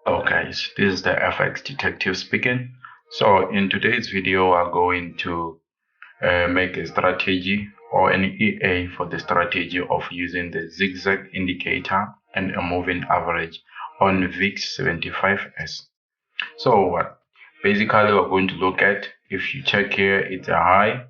Hello guys, this is the FX Detective speaking. So in today's video, we're going to make a strategy or an EA for the strategy of using the Zig Zig indicator and a moving average on VIX 75S. So what? Basically, we're going to look at, if you check here, it's a high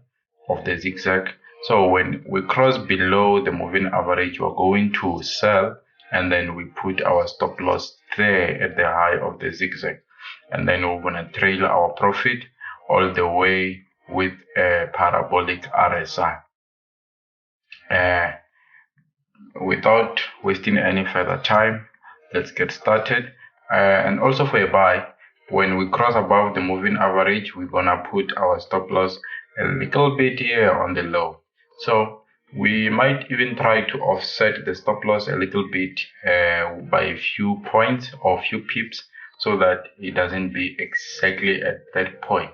of the Zig Zig. So when we cross below the moving average, we're going to sell, and then we put our stop loss there at the high of the Zig Zig, and then we're gonna trail our profit all the way with a parabolic RSI. Without wasting any further time, let's get started. And also for a buy, when we cross above the moving average, we're gonna put our stop loss a little bit here on the low. So we might even try to offset the stop loss a little bit by a few points or few pips, so that it doesn't be exactly at that point.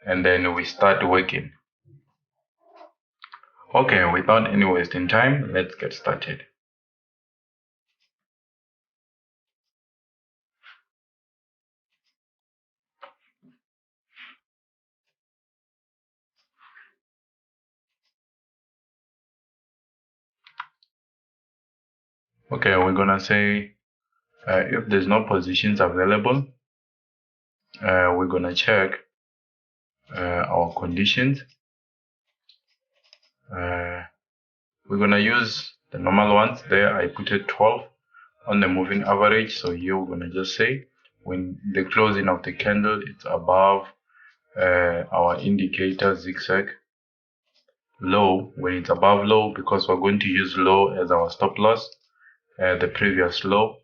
And then we start working. Okay, without any wasting time, let's get started. Okay, we're gonna say if there's no positions available, we're gonna check our conditions. We're gonna use the normal ones. There I put it 12 on the moving average. So here we're gonna just say when the closing of the candle it's above our indicator zigzag low. When it's above low, because we're going to use low as our stop loss, the previous low,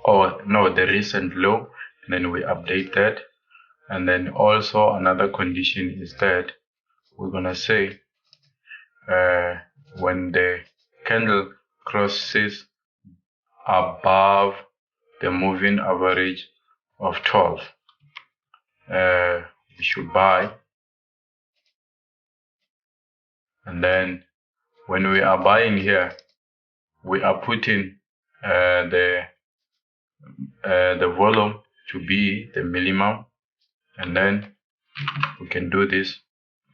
or no, the recent low, and then we update that. And then also another condition is that we're gonna say when the candle crosses above the moving average of 12, we should buy. And then when we are buying here, we are putting the volume to be the minimum, and then we can do this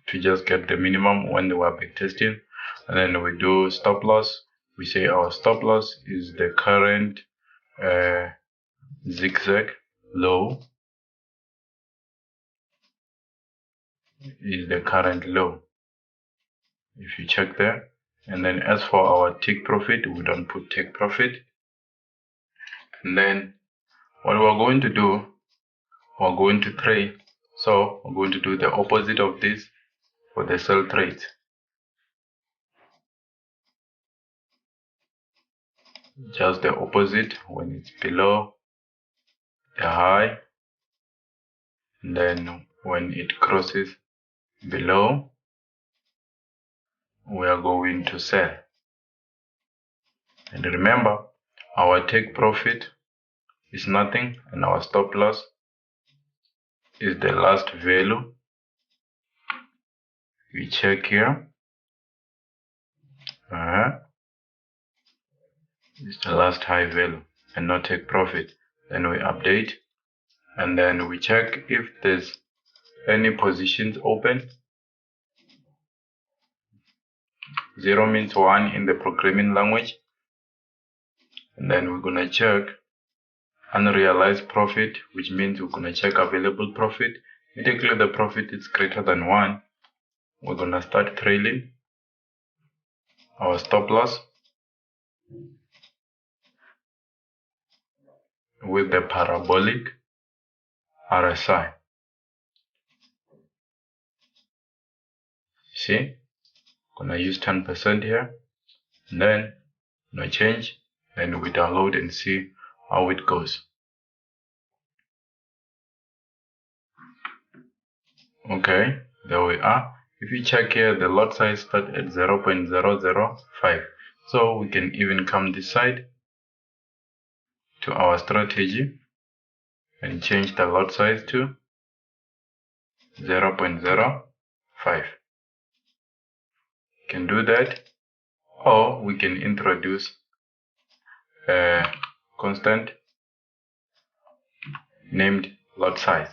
to just get the minimum when we are backtesting. And then we do stop loss. We say our stop loss is the current zigzag low, is the current low, if you check there. And then as for our take profit, we don't put take profit. And then what we're going to do, we're going to trade. So we're going to do the opposite of this for the sell trades. Just the opposite when it's below the high, and then when it crosses below, we are going to sell. And remember, our take profit is nothing, and our stop loss is the last value. We check here. It's the last high value and not take profit. Then we update, and then we check if there's any positions open. 0 means 1 in the programming language. And then we're gonna check unrealized profit, which means we're gonna check available profit. Immediately the profit is greater than 1, we're gonna start trailing our stop loss with the parabolic RSI. See, gonna use 10% here, and then no change. Then we download and see how it goes. Okay, there we are. If you check here, the lot size starts at 0.005. So we can even come this side to our strategy and change the lot size to 0.05. Can do that, or we can introduce a constant named lot size.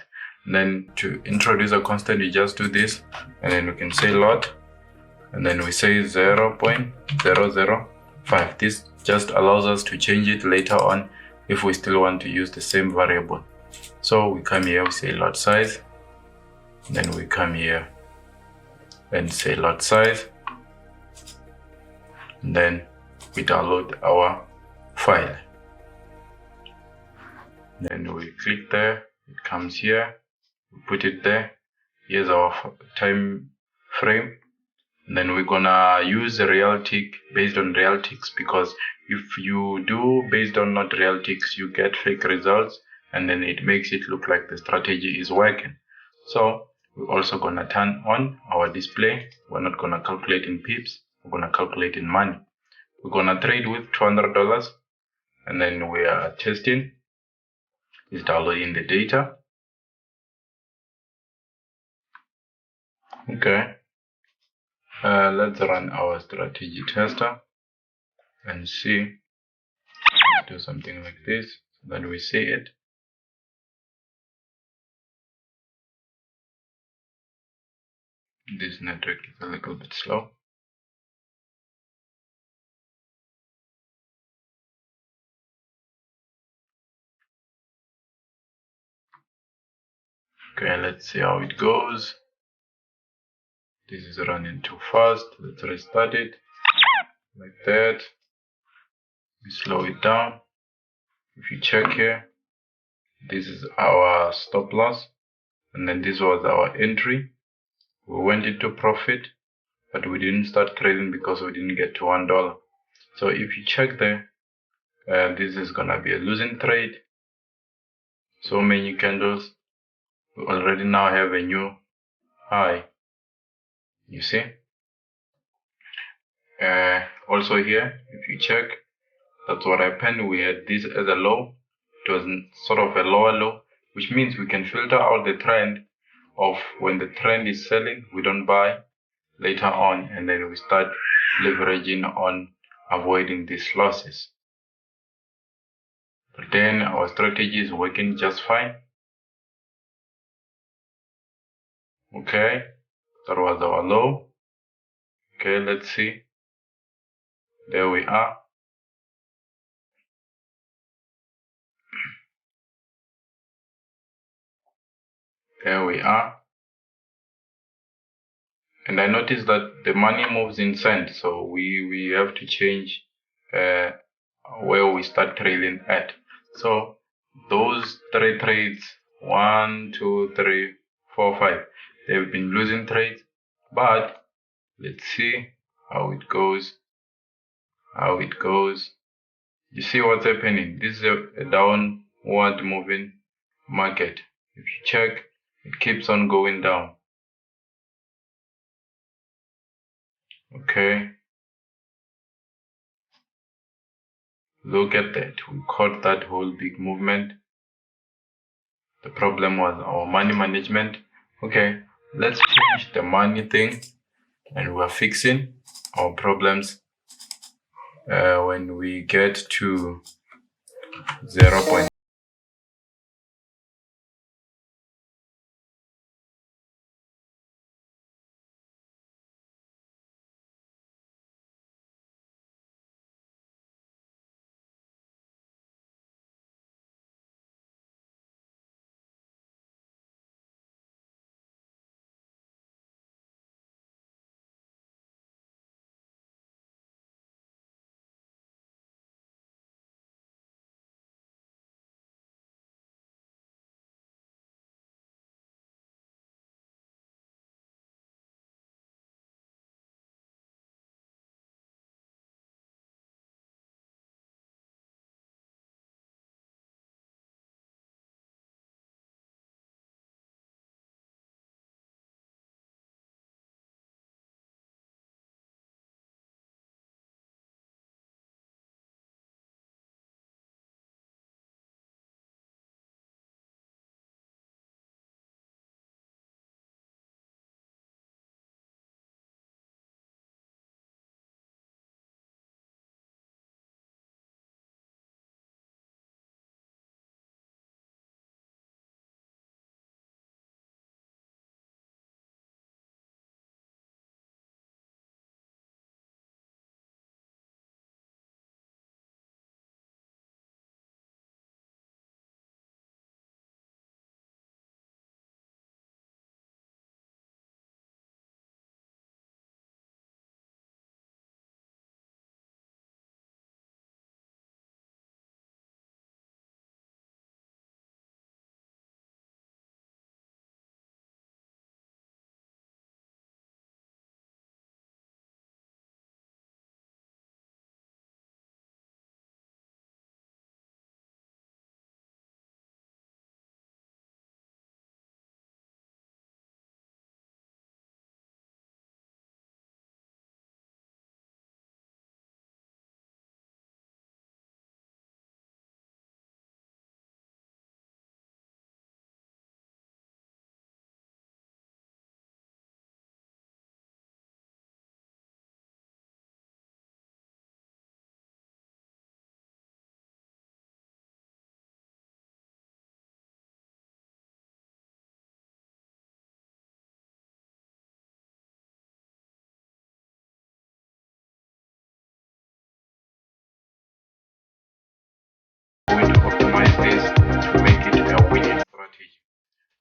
And then to introduce a constant, we just do this, and then we can say lot, and then we say 0.005. This just allows us to change it later on if we still want to use the same variable. So we come here, we say lot size, then we come here and say lot size, and then we download our file. Then we click there, it comes here, we put it there. Here's our time frame. And then we're gonna use the real tick based on real ticks, because if you do based on not real ticks, you get fake results, and then it makes it look like the strategy is working. So we're also gonna turn on our display. We're not gonna calculate in pips, we're gonna calculate in money. We're gonna trade with $200, and then we are testing. It's downloading the data. Okay. Let's run our strategy tester and see. Let's do something like this, so that we see it. This network is a little bit slow. Okay, let's see how it goes. This is running too fast. Let's restart it like that. We slow it down. If you check here, this is our stop loss, and then this was our entry. We went into profit, but we didn't start trading because we didn't get to $1. So if you check there, this is gonna be a losing trade. So many candles. We already now have a new high. You see? Also here, if you check, that's what happened. We had this as a low. It was sort of a lower low, which means we can filter out the trend of when the trend is selling, we don't buy later on, and then we start leveraging on avoiding these losses. But then our strategy is working just fine. Okay, that was our low. Okay, let's see. There we are. There we are. And I noticed that the money moves in cent, so we have to change where we start trading at. So those 3 trades, 1, 2, 3, 4, 5, they've been losing trades, but let's see how it goes. You see what's happening? This is a downward moving market. If you check, it keeps on going down. Okay, look at that. We caught that whole big movement. The problem was our money management. Okay, let's change the money thing, and we're fixing our problems when we get to 0.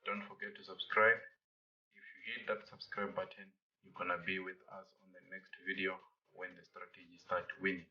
don't forget to subscribe. If you hit that subscribe button, you're gonna be with us on the next video when the strategy start winning.